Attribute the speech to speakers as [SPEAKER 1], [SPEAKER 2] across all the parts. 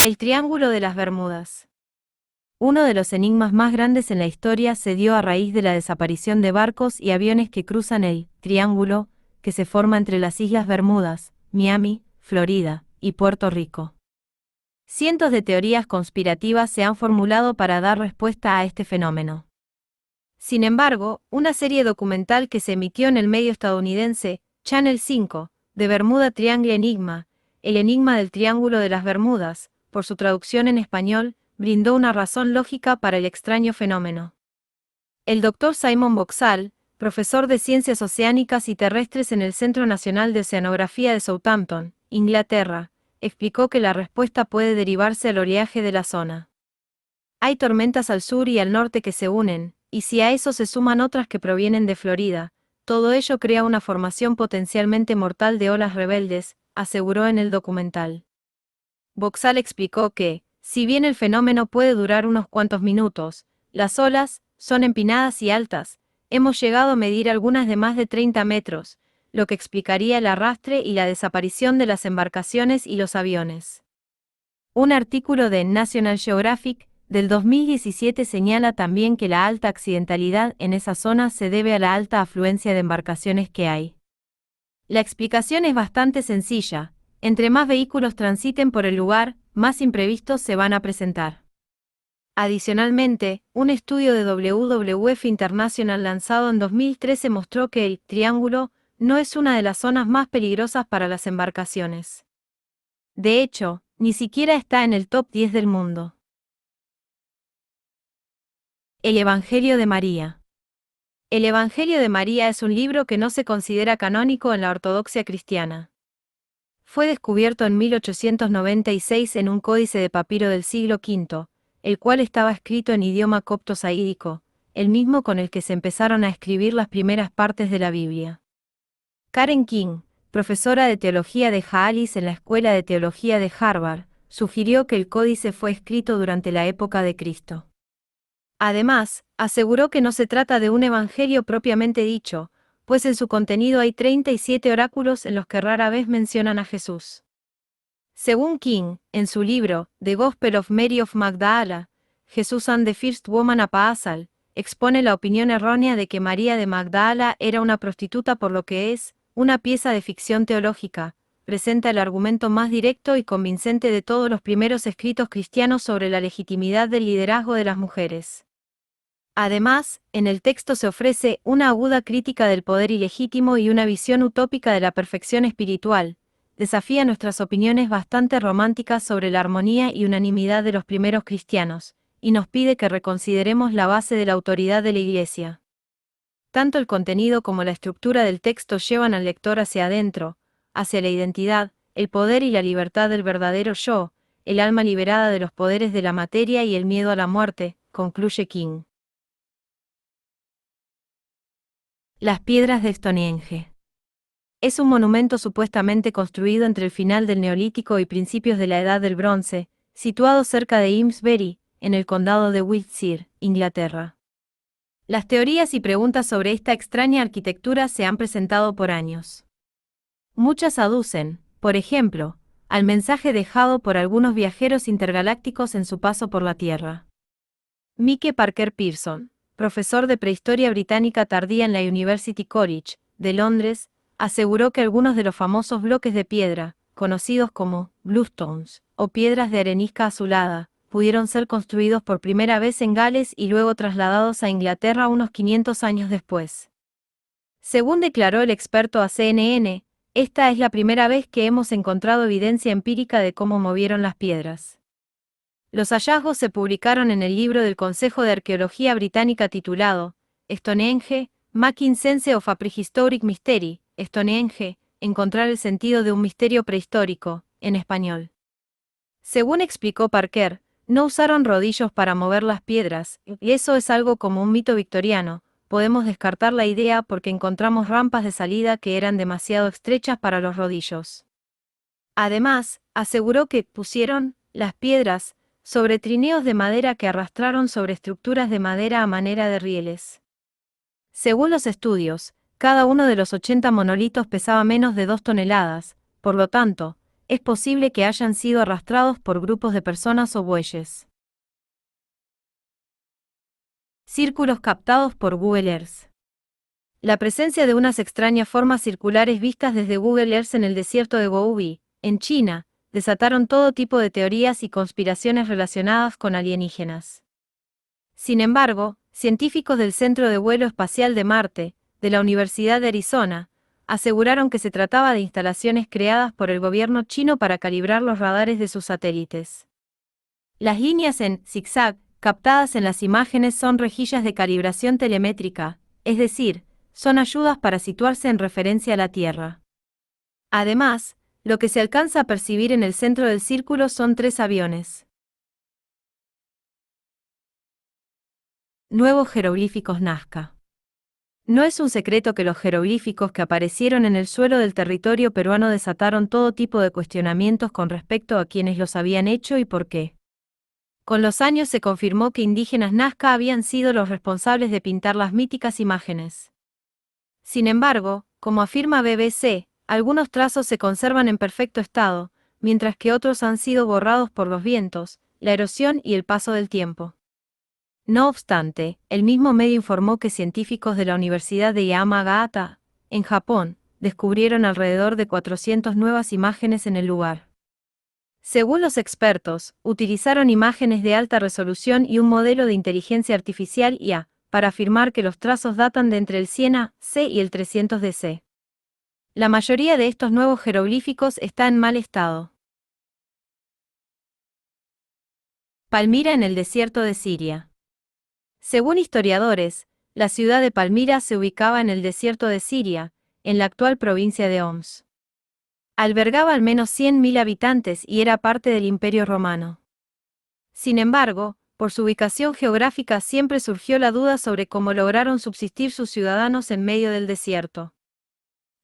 [SPEAKER 1] El Triángulo de las Bermudas. Uno de los enigmas más grandes en la historia se dio a raíz de la desaparición de barcos y aviones que cruzan el triángulo que se forma entre las Islas Bermudas, Miami, Florida, y Puerto Rico. Cientos de teorías conspirativas se han formulado para dar respuesta a este fenómeno. Sin embargo, una serie documental que se emitió en el medio estadounidense, Channel 5, de Bermuda Triangle Enigma, el enigma del Triángulo de las Bermudas, por su traducción en español, brindó una razón lógica para el extraño fenómeno. El Dr. Simon Boxall, profesor de Ciencias Oceánicas y Terrestres en el Centro Nacional de Oceanografía de Southampton, Inglaterra, explicó que la respuesta puede derivarse al oleaje de la zona. Hay tormentas al sur y al norte que se unen, y si a eso se suman otras que provienen de Florida, todo ello crea una formación potencialmente mortal de olas rebeldes, aseguró en el documental. Boxall explicó que, si bien el fenómeno puede durar unos cuantos minutos, las olas son empinadas y altas, hemos llegado a medir algunas de más de 30 metros, lo que explicaría el arrastre y la desaparición de las embarcaciones y los aviones. Un artículo de National Geographic del 2017 señala también que la alta accidentalidad en esa zona se debe a la alta afluencia de embarcaciones que hay. La explicación es bastante sencilla: entre más vehículos transiten por el lugar, más imprevistos se van a presentar. Adicionalmente, un estudio de WWF International lanzado en 2013 mostró que el Triángulo no es una de las zonas más peligrosas para las embarcaciones. De hecho, ni siquiera está en el top 10 del mundo. El Evangelio de María. El Evangelio de María es un libro que no se considera canónico en la ortodoxia cristiana. Fue descubierto en 1896 en un códice de papiro del siglo V, el cual estaba escrito en idioma copto saídico, el mismo con el que se empezaron a escribir las primeras partes de la Biblia. Karen King, profesora de teología de Jaalis en la Escuela de Teología de Harvard, sugirió que el códice fue escrito durante la época de Cristo. Además, aseguró que no se trata de un evangelio propiamente dicho, pues en su contenido hay 37 oráculos en los que rara vez mencionan a Jesús. Según King, en su libro, The Gospel of Mary of Magdala, Jesus and the First Woman Apostle, expone la opinión errónea de que María de Magdala era una prostituta, por lo que es una pieza de ficción teológica. Presenta el argumento más directo y convincente de todos los primeros escritos cristianos sobre la legitimidad del liderazgo de las mujeres. Además, en el texto se ofrece una aguda crítica del poder ilegítimo y una visión utópica de la perfección espiritual. Desafía nuestras opiniones bastante románticas sobre la armonía y unanimidad de los primeros cristianos, y nos pide que reconsideremos la base de la autoridad de la Iglesia. Tanto el contenido como la estructura del texto llevan al lector hacia adentro, hacia la identidad, el poder y la libertad del verdadero yo, el alma liberada de los poderes de la materia y el miedo a la muerte, concluye King. Las piedras de Stonehenge. Es un monumento supuestamente construido entre el final del Neolítico y principios de la Edad del Bronce, situado cerca de Amesbury, en el condado de Wiltshire, Inglaterra. Las teorías y preguntas sobre esta extraña arquitectura se han presentado por años. Muchas aducen, por ejemplo, al mensaje dejado por algunos viajeros intergalácticos en su paso por la Tierra. Mike Parker Pearson, profesor de prehistoria británica tardía en la University College, de Londres, aseguró que algunos de los famosos bloques de piedra, conocidos como bluestones, o piedras de arenisca azulada, pudieron ser construidos por primera vez en Gales y luego trasladados a Inglaterra unos 500 años después. Según declaró el experto a CNN, esta es la primera vez que hemos encontrado evidencia empírica de cómo movieron las piedras. Los hallazgos se publicaron en el libro del Consejo de Arqueología Británica titulado Stonehenge, Making Sense of a Prehistoric Mystery, Stonehenge, encontrar el sentido de un misterio prehistórico, en español. Según explicó Parker, no usaron rodillos para mover las piedras, y eso es algo como un mito victoriano. Podemos descartar la idea porque encontramos rampas de salida que eran demasiado estrechas para los rodillos. Además, aseguró que pusieron las piedras sobre trineos de madera que arrastraron sobre estructuras de madera a manera de rieles. Según los estudios, cada uno de los 80 monolitos pesaba menos de 2 toneladas, por lo tanto, es posible que hayan sido arrastrados por grupos de personas o bueyes. Círculos captados por Google Earth. La presencia de unas extrañas formas circulares vistas desde Google Earth en el desierto de Gobi, en China, desataron todo tipo de teorías y conspiraciones relacionadas con alienígenas. Sin embargo, científicos del Centro de Vuelo Espacial de Marte, de la Universidad de Arizona, aseguraron que se trataba de instalaciones creadas por el gobierno chino para calibrar los radares de sus satélites. Las líneas en zigzag, captadas en las imágenes, son rejillas de calibración telemétrica, es decir, son ayudas para situarse en referencia a la Tierra. Además, lo que se alcanza a percibir en el centro del círculo son 3 aviones. Nuevos jeroglíficos Nazca. No es un secreto que los jeroglíficos que aparecieron en el suelo del territorio peruano desataron todo tipo de cuestionamientos con respecto a quienes los habían hecho y por qué. Con los años se confirmó que indígenas Nazca habían sido los responsables de pintar las míticas imágenes. Sin embargo, como afirma BBC, algunos trazos se conservan en perfecto estado, mientras que otros han sido borrados por los vientos, la erosión y el paso del tiempo. No obstante, el mismo medio informó que científicos de la Universidad de Yamagata, en Japón, descubrieron alrededor de 400 nuevas imágenes en el lugar. Según los expertos, utilizaron imágenes de alta resolución y un modelo de inteligencia artificial IA, para afirmar que los trazos datan de entre el 100 AC y el 300 DC. La mayoría de estos nuevos jeroglíficos está en mal estado. Palmira en el desierto de Siria. Según historiadores, la ciudad de Palmira se ubicaba en el desierto de Siria, en la actual provincia de Homs. Albergaba al menos 100.000 habitantes y era parte del Imperio Romano. Sin embargo, por su ubicación geográfica siempre surgió la duda sobre cómo lograron subsistir sus ciudadanos en medio del desierto.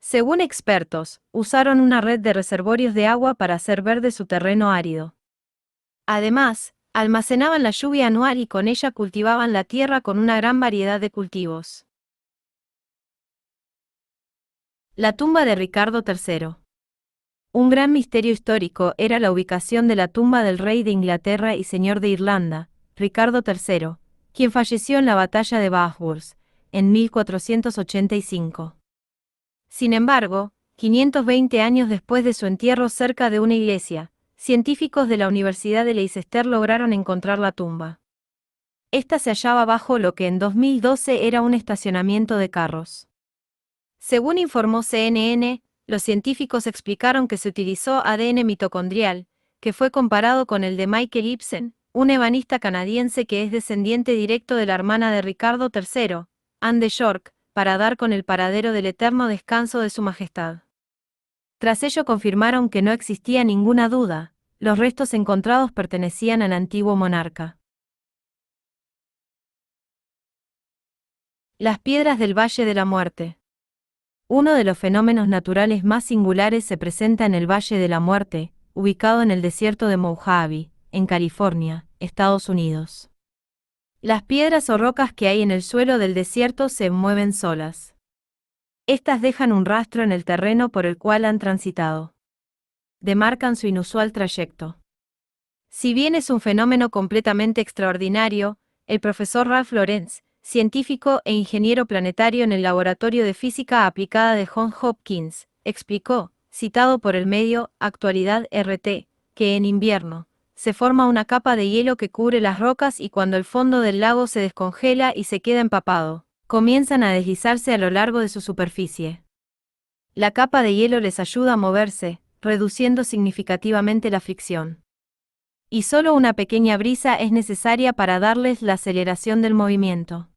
[SPEAKER 1] Según expertos, usaron una red de reservorios de agua para hacer verde su terreno árido. Además, almacenaban la lluvia anual y con ella cultivaban la tierra con una gran variedad de cultivos. La tumba de Ricardo III. Un gran misterio histórico era la ubicación de la tumba del rey de Inglaterra y señor de Irlanda, Ricardo III, quien falleció en la batalla de Bathurst, en 1485. Sin embargo, 520 años después de su entierro cerca de una iglesia, científicos de la Universidad de Leicester lograron encontrar la tumba. Esta se hallaba bajo lo que en 2012 era un estacionamiento de carros. Según informó CNN, los científicos explicaron que se utilizó ADN mitocondrial, que fue comparado con el de Michael Ibsen, un ebanista canadiense que es descendiente directo de la hermana de Ricardo III, Anne de York, para dar con el paradero del eterno descanso de su majestad. Tras ello confirmaron que no existía ninguna duda, los restos encontrados pertenecían al antiguo monarca. Las piedras del Valle de la Muerte. Uno de los fenómenos naturales más singulares se presenta en el Valle de la Muerte, ubicado en el desierto de Mojave, en California, Estados Unidos. Las piedras o rocas que hay en el suelo del desierto se mueven solas. Estas dejan un rastro en el terreno por el cual han transitado. Demarcan su inusual trayecto. Si bien es un fenómeno completamente extraordinario, el profesor Ralph Lorenz, científico e ingeniero planetario en el Laboratorio de Física Aplicada de Johns Hopkins, explicó, citado por el medio Actualidad RT, que en invierno, se forma una capa de hielo que cubre las rocas y cuando el fondo del lago se descongela y se queda empapado, comienzan a deslizarse a lo largo de su superficie. La capa de hielo les ayuda a moverse, reduciendo significativamente la fricción. Y solo una pequeña brisa es necesaria para darles la aceleración del movimiento.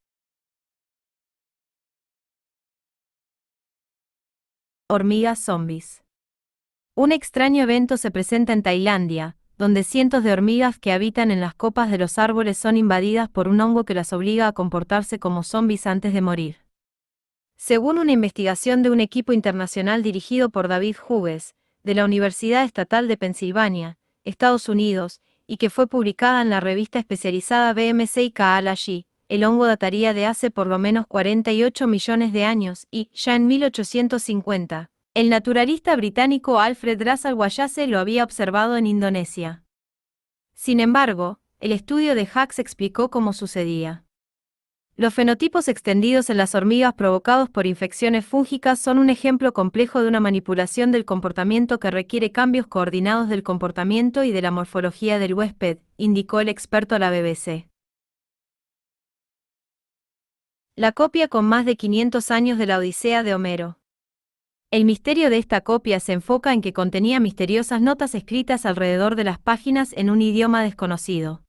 [SPEAKER 1] Hormigas zombies. Un extraño evento se presenta en Tailandia, donde cientos de hormigas que habitan en las copas de los árboles son invadidas por un hongo que las obliga a comportarse como zombies antes de morir. Según una investigación de un equipo internacional dirigido por David Hughes, de la Universidad Estatal de Pensilvania, Estados Unidos, y que fue publicada en la revista especializada BMC Biology, el hongo dataría de hace por lo menos 48 millones de años y, ya en 1850, El naturalista británico Alfred Russel Wallace lo había observado en Indonesia. Sin embargo, el estudio de Hacks explicó cómo sucedía. Los fenotipos extendidos en las hormigas provocados por infecciones fúngicas son un ejemplo complejo de una manipulación del comportamiento que requiere cambios coordinados del comportamiento y de la morfología del huésped, indicó el experto a la BBC. La copia con más de 500 años de la Odisea de Homero. El misterio de esta copia se enfoca en que contenía misteriosas notas escritas alrededor de las páginas en un idioma desconocido.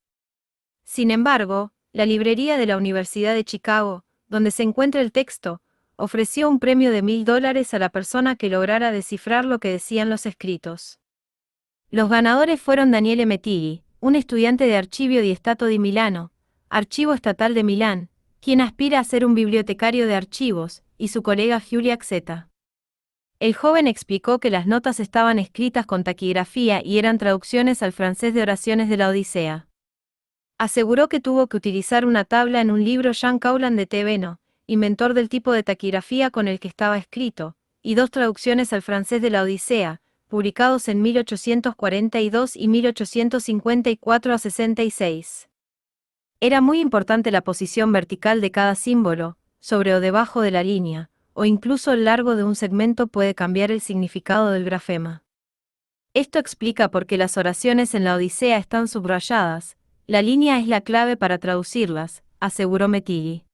[SPEAKER 1] Sin embargo, la librería de la Universidad de Chicago, donde se encuentra el texto, ofreció un premio de $1000 a la persona que lograra descifrar lo que decían los escritos. Los ganadores fueron Daniele Metighi, un estudiante de Archivio di Stato di Milano, Archivo Estatal de Milán, quien aspira a ser un bibliotecario de archivos, y su colega Giulia Xeta. El joven explicó que las notas estaban escritas con taquigrafía y eran traducciones al francés de oraciones de la Odisea. Aseguró que tuvo que utilizar una tabla en un libro Jean Caulan de Tebeno, inventor del tipo de taquigrafía con el que estaba escrito, y 2 traducciones al francés de la Odisea, publicados en 1842 y 1854 a 66. Era muy importante la posición vertical de cada símbolo, sobre o debajo de la línea, o incluso el largo de un segmento puede cambiar el significado del grafema. Esto explica por qué las oraciones en la Odisea están subrayadas. La línea es la clave para traducirlas, aseguró Metighi.